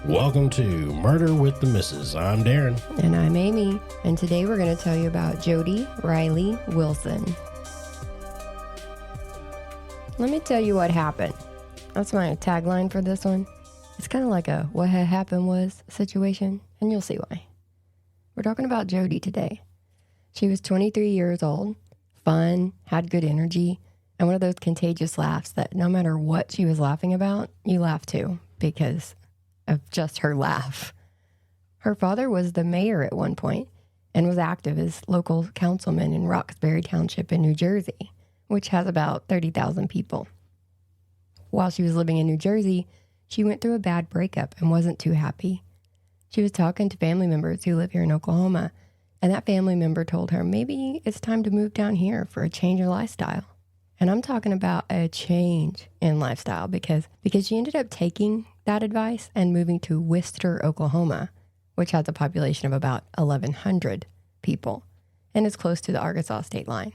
Welcome to Murder with the Missus. I'm Darren. And I'm Amy. And today we're going to tell you about Jody Rilee Wilson. Let me tell you what happened. That's my tagline for this one. It's kind of like a what had happened was situation, and you'll see why. We're talking about Jody today. She was 23 years old, fun, had good energy, and one of those contagious laughs that no matter what she was laughing about, you laugh too because of just her laugh. Her father was the mayor at one point and was active as local councilman in Roxbury Township in New Jersey, which has about 30,000 people. While she was living in New Jersey, she went through a bad breakup and wasn't too happy. She was talking to family members who live here in Oklahoma, and that family member told her maybe it's time to move down here for a change of lifestyle. And I'm talking about a change in lifestyle because she ended up taking that advice and moving to Wister, Oklahoma, which has a population of about 1,100 people and is close to the Arkansas state line.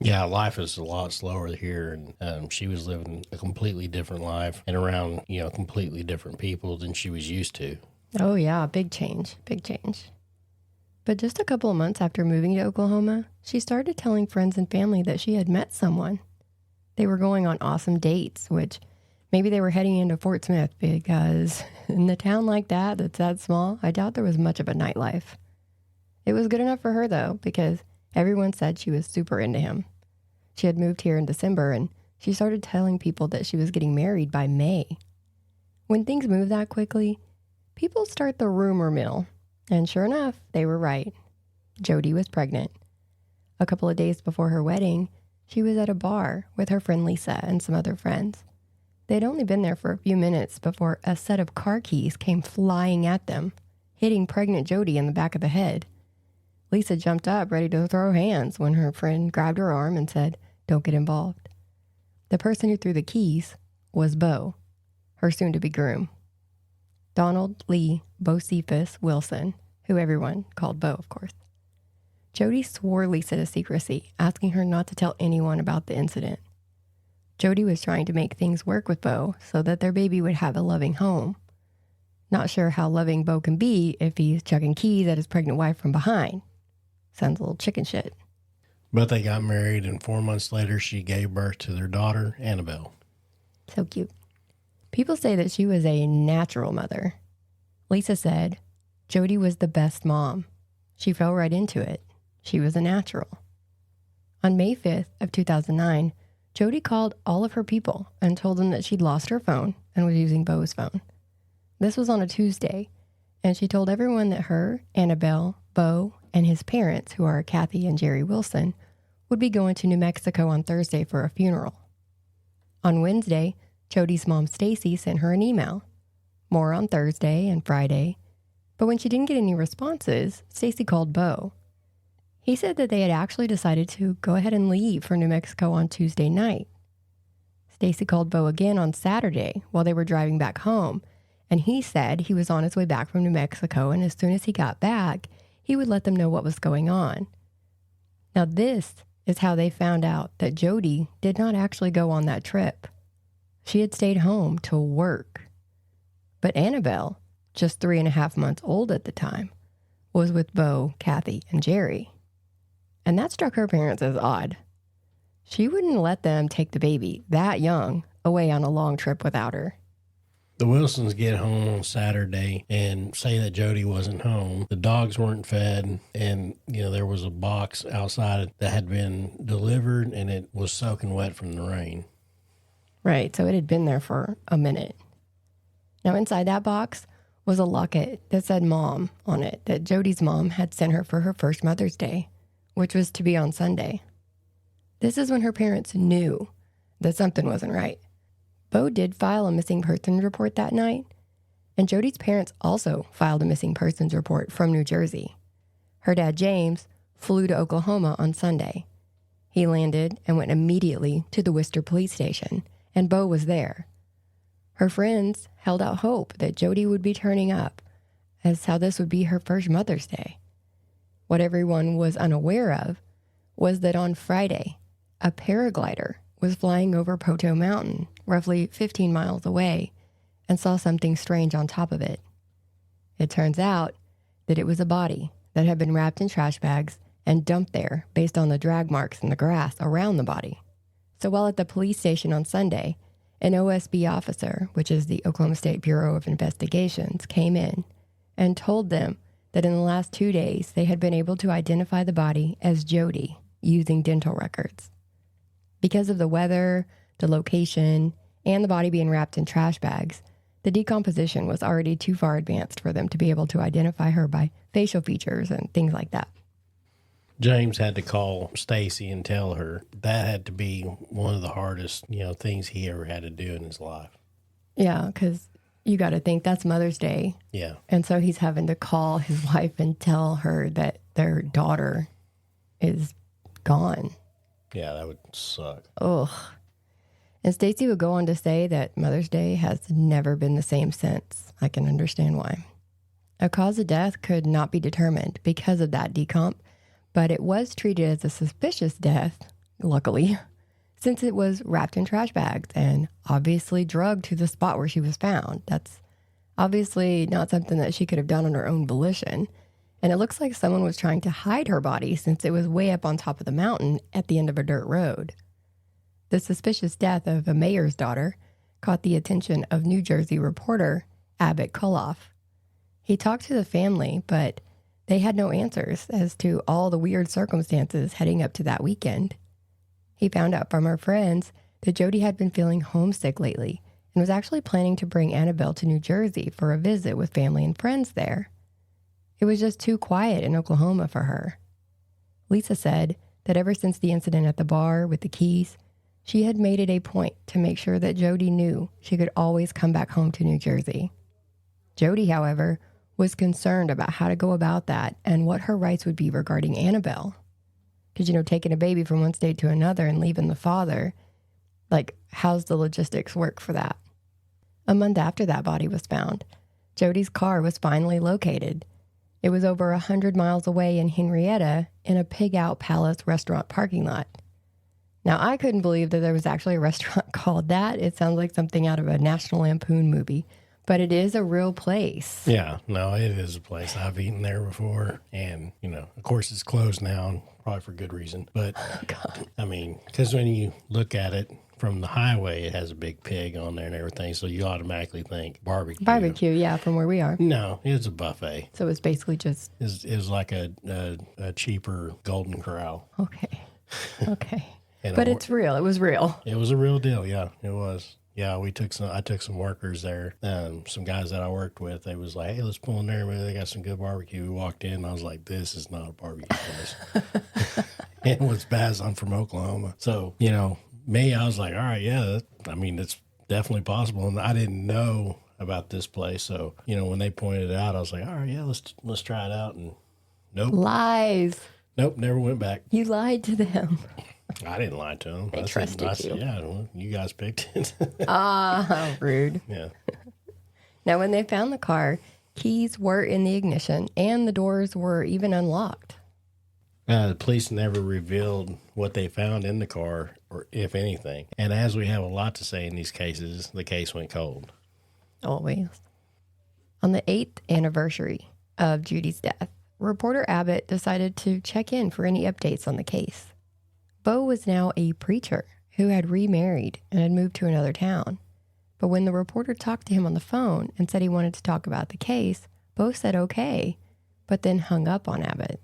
Yeah, life is a lot slower here, and she was living a completely different life and around, completely different people than she was used to. Oh yeah, big change. But just a couple of months after moving to Oklahoma, she started telling friends and family that she had met someone. They were going on awesome dates, which maybe they were heading into Fort Smith because in a town like that's that small, I doubt there was much of a nightlife. It was good enough for her, though, because everyone said she was super into him. She had moved here in December, and she started telling people that she was getting married by May. When things move that quickly, people start the rumor mill. And sure enough, they were right. Jody was pregnant. A couple of days before her wedding, she was at a bar with her friend Lisa and some other friends. They'd only been there for a few minutes before a set of car keys came flying at them, hitting pregnant Jody in the back of the head. Lisa jumped up, ready to throw hands, when her friend grabbed her arm and said, "Don't get involved." The person who threw the keys was Bo, her soon-to-be groom. Donald Lee Bocephus Wilson, who everyone called Bo, of course. Jody swore Lisa to secrecy, asking her not to tell anyone about the incident. Jody was trying to make things work with Bo so that their baby would have a loving home. Not sure how loving Bo can be if he's chucking keys at his pregnant wife from behind. Sounds a little chicken shit. But they got married, and 4 months later, she gave birth to their daughter, Annabelle. So cute. People say that she was a natural mother. Lisa said, Jody was the best mom. She fell right into it. She was a natural. On May 5th of 2009, Jody called all of her people and told them that she'd lost her phone and was using Bo's phone. This was on a Tuesday, and she told everyone that her, Annabelle, Bo, and his parents, who are Kathy and Jerry Wilson, would be going to New Mexico on Thursday for a funeral. On Wednesday, Jody's mom, Stacy, sent her an email. More on Thursday and Friday. But when she didn't get any responses, Stacy called Bo. He said that they had actually decided to go ahead and leave for New Mexico on Tuesday night. Stacy called Bo again on Saturday while they were driving back home, and he said he was on his way back from New Mexico, and as soon as he got back, he would let them know what was going on. Now this is how they found out that Jody did not actually go on that trip. She had stayed home to work. But Annabelle, just 3.5 months old at the time, was with Bo, Kathy, and Jerry. And that struck her parents as odd. She wouldn't let them take the baby that young away on a long trip without her. The Wilsons get home on Saturday and say that Jody wasn't home. The dogs weren't fed, and there was a box outside that had been delivered, and it was soaking wet from the rain. Right, so it had been there for a minute. Now inside that box was a locket that said Mom on it, that Jody's mom had sent her for her first Mother's Day, which was to be on Sunday. This is when her parents knew that something wasn't right. Bo did file a missing persons report that night, and Jody's parents also filed a missing persons report from New Jersey. Her dad, James, flew to Oklahoma on Sunday. He landed and went immediately to the Wister police station, and Bo was there. Her friends held out hope that Jody would be turning up, as how this would be her first Mother's Day. What everyone was unaware of was that on Friday, a paraglider was flying over Poteau Mountain, roughly 15 miles away, and saw something strange on top of it. It turns out that it was a body that had been wrapped in trash bags and dumped there based on the drag marks in the grass around the body. So while at the police station on Sunday, an OSB officer, which is the Oklahoma State Bureau of Investigations, came in and told them that in the last 2 days, they had been able to identify the body as Jody using dental records. Because of the weather, the location, and the body being wrapped in trash bags, the decomposition was already too far advanced for them to be able to identify her by facial features and things like that. James had to call Stacy and tell her that had to be one of the hardest, things he ever had to do in his life. Yeah, because you got to think that's Mother's Day. Yeah. And so he's having to call his wife and tell her that their daughter is gone. Yeah, that would suck. Ugh. And Stacy would go on to say that Mother's Day has never been the same since. I can understand why. A cause of death could not be determined because of that decomp, but it was treated as a suspicious death, luckily, since it was wrapped in trash bags and obviously drugged to the spot where she was found. That's obviously not something that she could have done on her own volition. And it looks like someone was trying to hide her body since it was way up on top of the mountain at the end of a dirt road. The suspicious death of a mayor's daughter caught the attention of New Jersey reporter Abbott Koloff. He talked to the family, but they had no answers as to all the weird circumstances heading up to that weekend. He found out from her friends that Jody had been feeling homesick lately and was actually planning to bring Annabelle to New Jersey for a visit with family and friends there. It was just too quiet in Oklahoma for her. Lisa said that ever since the incident at the bar with the keys, she had made it a point to make sure that Jody knew she could always come back home to New Jersey. Jody, however, was concerned about how to go about that and what her rights would be regarding Annabelle. Because, taking a baby from one state to another and leaving the father, how's the logistics work for that? A month after that body was found, Jody's car was finally located. It was over 100 miles away in Henrietta in a Pig Out Palace restaurant parking lot. Now, I couldn't believe that there was actually a restaurant called that. It sounds like something out of a National Lampoon movie, but it is a real place. Yeah, no, it is a place. I've eaten there before, and, of course it's closed now, probably for good reason. But, because when you look at it from the highway, it has a big pig on there and everything, so you automatically think barbecue. Barbecue, yeah, from where we are. No, it's a buffet. So it's basically just... It's like a cheaper Golden Corral. Okay. But it's real. It was real. It was a real deal, yeah, it was. Yeah, I took some workers there, some guys that I worked with. They was like, hey, let's pull in there. Maybe they got some good barbecue. We walked in, and I was like, this is not a barbecue place. And what's bad is I'm from Oklahoma. So, me, I was like, all right, yeah, it's definitely possible. And I didn't know about this place. So, when they pointed it out, I was like, all right, yeah, let's try it out. And nope. Lies. Nope, never went back. You lied to them. I didn't lie to them. They trusted you. Yeah, well, you guys picked it. How rude. Yeah. Now, when they found the car, keys were in the ignition and the doors were even unlocked. The police never revealed what they found in the car, or if anything. And as we have a lot to say in these cases, the case went cold. Always. On the 8th anniversary of Judy's death, reporter Abbott decided to check in for any updates on the case. Bo was now a preacher who had remarried and had moved to another town. But when the reporter talked to him on the phone and said he wanted to talk about the case, Bo said okay, but then hung up on Abbott.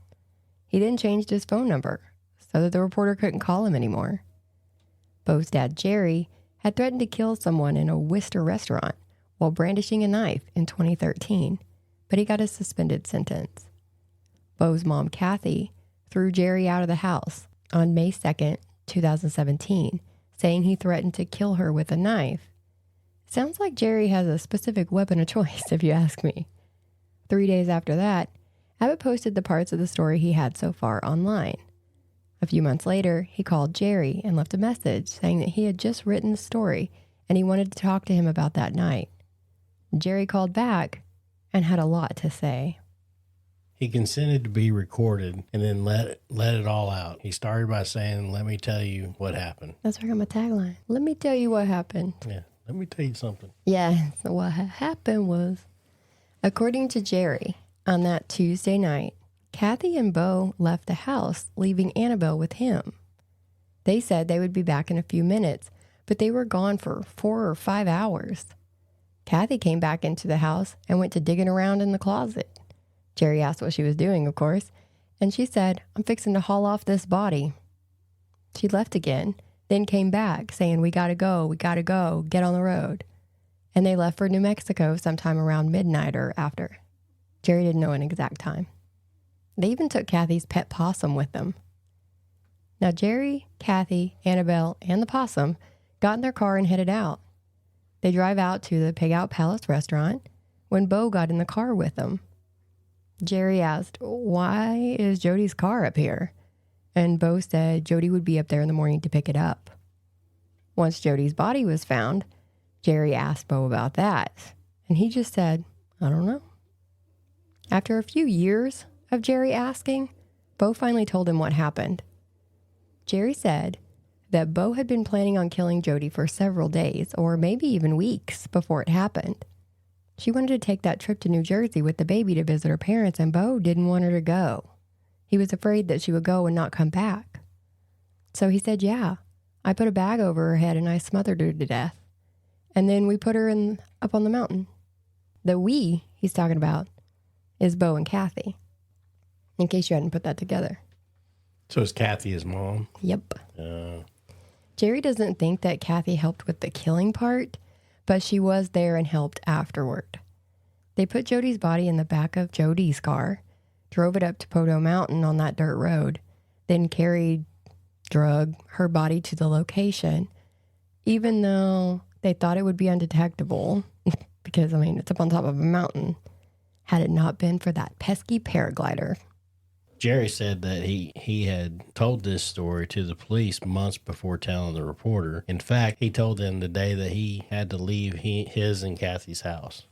He then changed his phone number so that the reporter couldn't call him anymore. Bo's dad, Jerry, had threatened to kill someone in a Wister restaurant while brandishing a knife in 2013, but he got a suspended sentence. Bo's mom, Kathy, threw Jerry out of the house on May 2nd, 2017, saying he threatened to kill her with a knife. Sounds like Jerry has a specific weapon of choice, if you ask me. 3 days after that, Abbott posted the parts of the story he had so far online. A few months later, he called Jerry and left a message saying that he had just written the story and he wanted to talk to him about that night. Jerry called back and had a lot to say. He consented to be recorded and then let it all out. He started by saying, let me tell you what happened. That's where I got my tagline. Let me tell you what happened. Yeah. Let me tell you something. Yeah, so what happened was, according to Jerry, on that Tuesday night, Kathy and Bo left the house, leaving Annabelle with him. They said they would be back in a few minutes, but they were gone for 4 or 5 hours. Kathy came back into the house and went to digging around in the closet. Jerry asked what she was doing, of course, and she said, "I'm fixing to haul off this body." She left again, then came back saying, we gotta go, get on the road." And they left for New Mexico sometime around midnight or after. Jerry didn't know an exact time. They even took Kathy's pet possum with them. Now Jerry, Kathy, Annabelle, and the possum got in their car and headed out. They drive out to the Pig Out Palace restaurant when Bo got in the car with them. Jerry asked, "Why is Jody's car up here?" And Bo said Jody would be up there in the morning to pick it up. Once Jody's body was found, Jerry asked Bo about that, and he just said, "I don't know." After a few years of Jerry asking, Bo finally told him what happened. Jerry said that Bo had been planning on killing Jody for several days, or maybe even weeks, before it happened. She wanted to take that trip to New Jersey with the baby to visit her parents, and Bo didn't want her to go. He was afraid that she would go and not come back. So he said, "Yeah, I put a bag over her head and I smothered her to death. And then we put her up on the mountain." The "we" he's talking about is Bo and Kathy, in case you hadn't put that together. So is Kathy his mom? Yep. Jerry doesn't think that Kathy helped with the killing part, but she was there and helped afterward. They put Jody's body in the back of Jody's car, drove it up to Podo Mountain on that dirt road, then drug her body to the location, even though they thought it would be undetectable, because, it's up on top of a mountain, had it not been for that pesky paraglider. Jerry said that he had told this story to the police months before telling the reporter. In fact, he told them the day that he had to leave his and Kathy's house.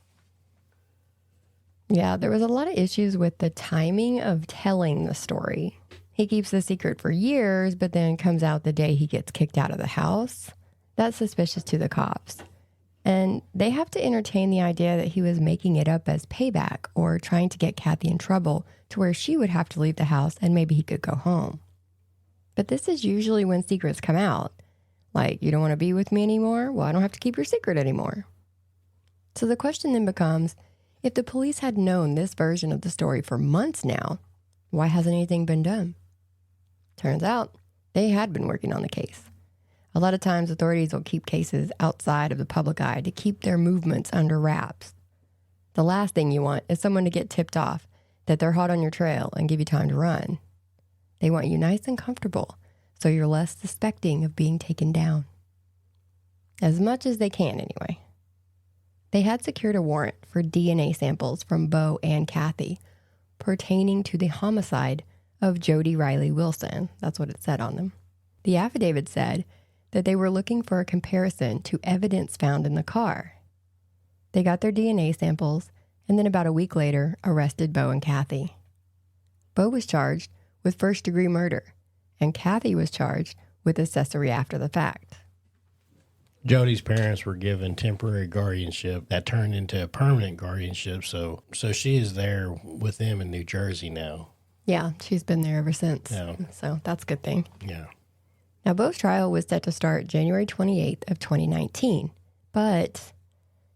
Yeah, there was a lot of issues with the timing of telling the story. He keeps the secret for years, but then comes out the day he gets kicked out of the house. That's suspicious to the cops. And they have to entertain the idea that he was making it up as payback or trying to get Kathy in trouble to where she would have to leave the house and maybe he could go home. But this is usually when secrets come out. Like, you don't want to be with me anymore? Well, I don't have to keep your secret anymore. So the question then becomes, if the police had known this version of the story for months now, why hasn't anything been done? Turns out they had been working on the case. A lot of times authorities will keep cases outside of the public eye to keep their movements under wraps. The last thing you want is someone to get tipped off that they're hot on your trail and give you time to run. They want you nice and comfortable so you're less suspecting of being taken down. As much as they can, anyway. They had secured a warrant for DNA samples from Bo and Kathy pertaining to the homicide of Jody Rilee Wilson. That's what it said on them. The affidavit said that they were looking for a comparison to evidence found in the car. They got their DNA samples and then about a week later arrested Bo and Kathy. Bo was charged with first-degree murder and Kathy was charged with accessory after the fact. Jody's parents were given temporary guardianship that turned into a permanent guardianship, so she is there with them in New Jersey now. Yeah, she's been there ever since. Yeah. So that's a good thing. Yeah. Now, Bo's trial was set to start January 28th of 2019, but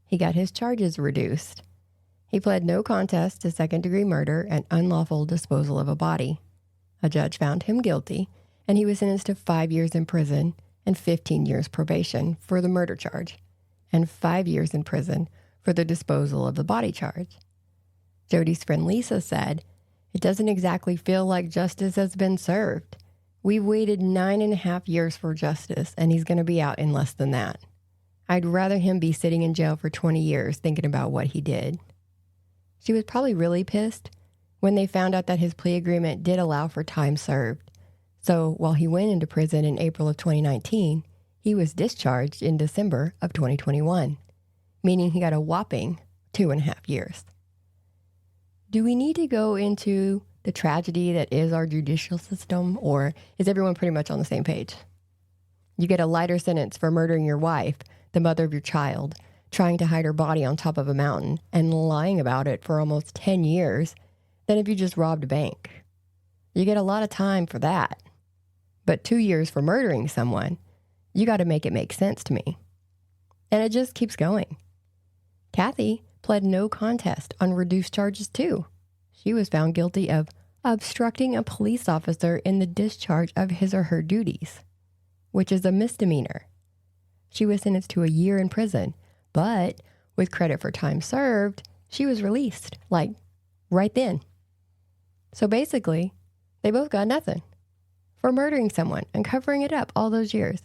he got his charges reduced. He pled no contest to second-degree murder and unlawful disposal of a body. A judge found him guilty, and he was sentenced to 5 years in prison and 15 years probation for the murder charge, and 5 years in prison for the disposal of the body charge. Jody's friend Lisa said, "It doesn't exactly feel like justice has been served. We've waited 9.5 years for justice, and he's going to be out in less than that. I'd rather him be sitting in jail for 20 years thinking about what he did." She was probably really pissed when they found out that his plea agreement did allow for time served. So while he went into prison in April of 2019, he was discharged in December of 2021, meaning he got a whopping 2.5 years. Do we need to go into the tragedy that is our judicial system, or is everyone pretty much on the same page? You get a lighter sentence for murdering your wife the mother of your child, trying to hide her body on top of a mountain and lying about it for almost 10 years than if you just robbed a bank. You get a lot of time for that. But 2 years for murdering someone, you got to make it make sense to me. And it just keeps going. Kathy pled no contest on reduced charges too. She was found guilty of obstructing a police officer in the discharge of his or her duties, which is a misdemeanor. She was sentenced to a year in prison, but with credit for time served, she was released, like, right then. So basically, they both got nothing for murdering someone and covering it up all those years.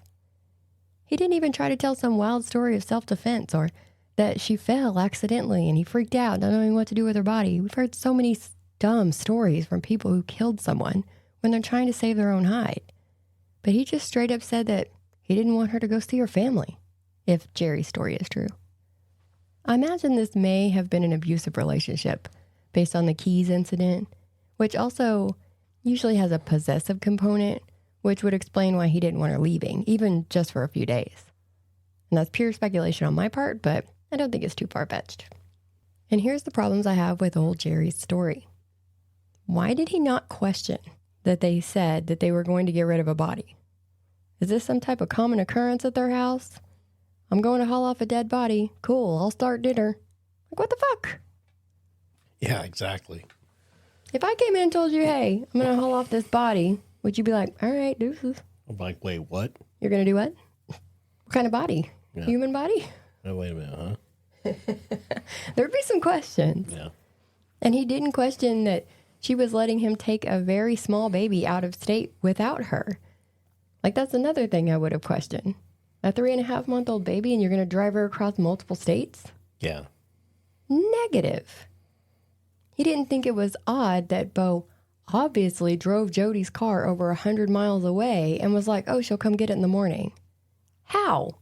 He didn't even try to tell some wild story of self-defense or that she fell accidentally and he freaked out, not knowing what to do with her body. We've heard so many dumb stories from people who killed someone when they're trying to save their own hide. But he just straight up said that he didn't want her to go see her family, if Jerry's story is true. I imagine this may have been an abusive relationship based on the Keys incident, which also usually has a possessive component, which would explain why he didn't want her leaving, even just for a few days. And that's pure speculation on my part, but I don't think it's too far-fetched. And here's the problems I have with old Jerry's story. Why did he not question that they said that they were going to get rid of a body? Is this some type of common occurrence at their house? I'm going to haul off a dead body. Cool, I'll start dinner. Like, what the fuck? Yeah, exactly. If I came in and told you, hey, I'm going to haul off this body, would you be like, all right, deuces? I'm like, wait, what? You're going to do what? What kind of body? Yeah. Human body? Oh, wait a minute, huh? There'd be some questions. Yeah. And he didn't question that she was letting him take a very small baby out of state without her. Like, that's another thing I would have questioned. A 3.5-month-old baby and you're going to drive her across multiple states? Yeah. Negative. He didn't think it was odd that Bo obviously drove Jody's car over 100 miles away and was like, oh, she'll come get it in the morning. How?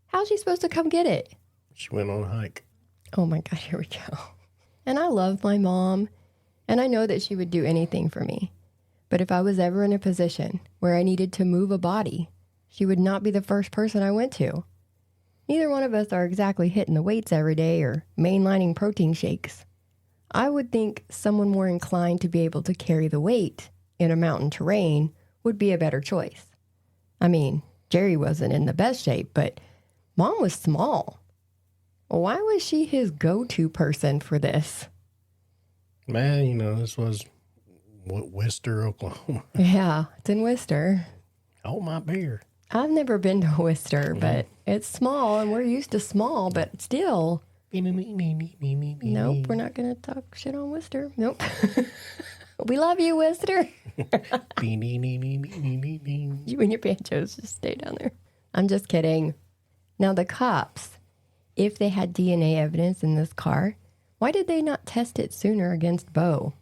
How's she supposed to come get it? She went on a hike. Oh my God, here we go. And I love my mom, and I know that she would do anything for me. But if I was ever in a position where I needed to move a body, she would not be the first person I went to. Neither one of us are exactly hitting the weights every day or mainlining protein shakes. I would think someone more inclined to be able to carry the weight in a mountain terrain would be a better choice. I mean, Jerry wasn't in the best shape, but Mom was small. Why was she his go-to person for this? Man, you know, this was Wister, Oklahoma. Yeah, it's in Wister. Oh, my beer. I've never been to Wister, but it's small, and we're used to small, but still. Nope, we're not going to talk shit on Wister. Nope. We love you, Wister. You and your banjos just stay down there. I'm just kidding. Now, the cops, if they had DNA evidence in this car, why did they not test it sooner against Bo?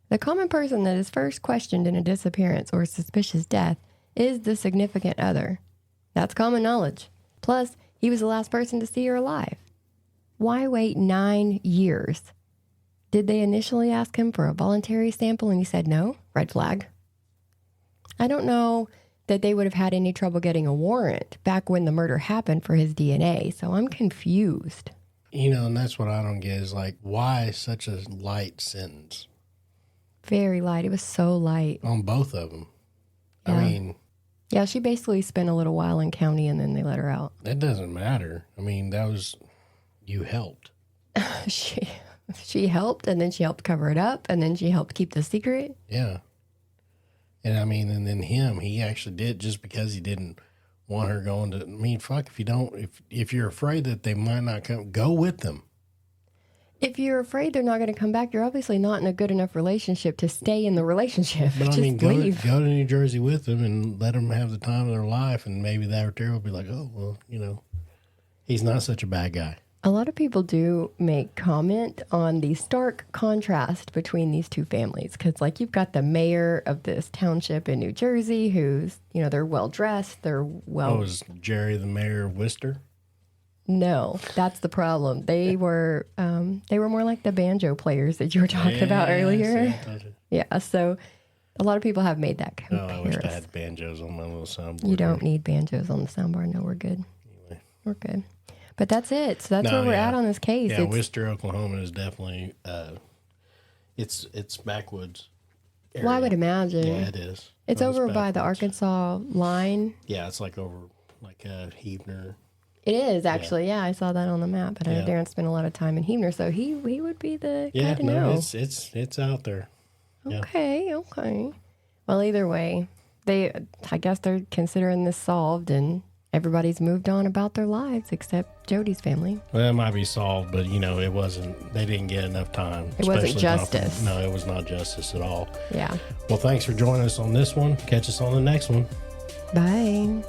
The common person that is first questioned in a disappearance or suspicious death is the significant other. That's common knowledge. Plus, he was the last person to see her alive. Why wait 9 years? Did they initially ask him for a voluntary sample and he said no? Red flag. I don't know that they would have had any trouble getting a warrant back when the murder happened for his DNA, so I'm confused. You know, and that's what I don't get is like, why such a light sentence? Very light. It was so light. On both of them. Yeah. I mean... Yeah, she basically spent a little while in county and then they let her out. That doesn't matter. I mean, that was... You helped. She helped, and then she helped cover it up, and then she helped keep the secret. Yeah. And I mean, and then he actually did just because he didn't want her going to, I mean, fuck, if you don't, if you're afraid that they might not come, go with them. If you're afraid they're not going to come back, you're obviously not in a good enough relationship to stay in the relationship. But just I mean, leave. Go to New Jersey with them and let them have the time of their life. And maybe that will be like, oh, well, you know, he's not such a bad guy. A lot of people do make comment on the stark contrast between these two families. Because, like, you've got the mayor of this township in New Jersey who's, you know, they're well-dressed, they're well... Oh, is Jerry the mayor of Wister? No, that's the problem. They were more like the banjo players that you were talking about earlier. Yeah, so a lot of people have made that comparison. Oh, I wish I had banjos on my little soundboard. You don't need banjos on the soundboard. No, we're good. Anyway. We're good. But that's it. So that's where we're at on this case. Yeah, Wister, Oklahoma is definitely it's backwoods area. Well, I would imagine. Yeah, it is. It's over by the Arkansas line. Yeah, it's like over Heavener. It is actually. Yeah, I saw that on the map. But I know Darren spent a lot of time in Heavener, so he would be the guy to know. It's out there. Okay. Well, either way, I guess they're considering this solved, and everybody's moved on about their lives except Jody's family. Well, it might be solved, but it wasn't. They didn't get enough time. It wasn't justice. No, it was not justice at all. Yeah. Well, thanks for joining us on this one. Catch us on the next one. Bye.